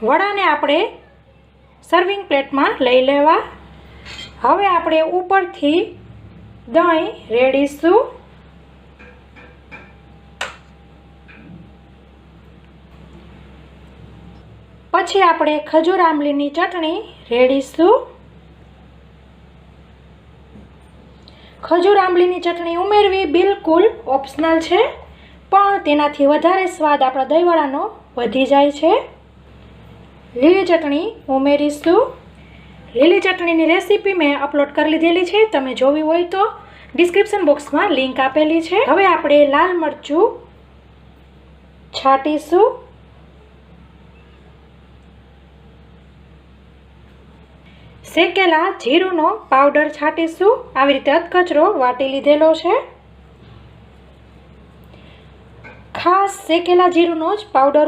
વડાને આપણે સર્વિંગ પ્લેટમાં લઈ લેવા। હવે આપણે ઉપરથી દહીં રેડીશું। પછી આપણે ખજૂર આંબલીની ચટણી રેડીશું। ખજૂર આંબલીની ચટણી ઉમેરવી બિલકુલ ઓપ્શનલ છે, પણ તેનાથી વધારે સ્વાદ આપણા દહીંવડાનો વધી જાય છે। લીલી ચટણી ઉમેરીશું। લીલી ચટણીની રેસીપી મેં અપલોડ કરી લીધેલી છે, તમે જોવી હોય તો ડિસ્ક્રિપ્શન બોક્સમાં લિંક આપેલી છે। હવે આપણે લાલ મરચું છાંટીશું। શેકેલા જીરુંનો પાવડર છાંટીશું। આવી રીતે અધકચરો વાટી લીધેલો છે। ખાસ શેકેલા જીરુંનો જ પાવડર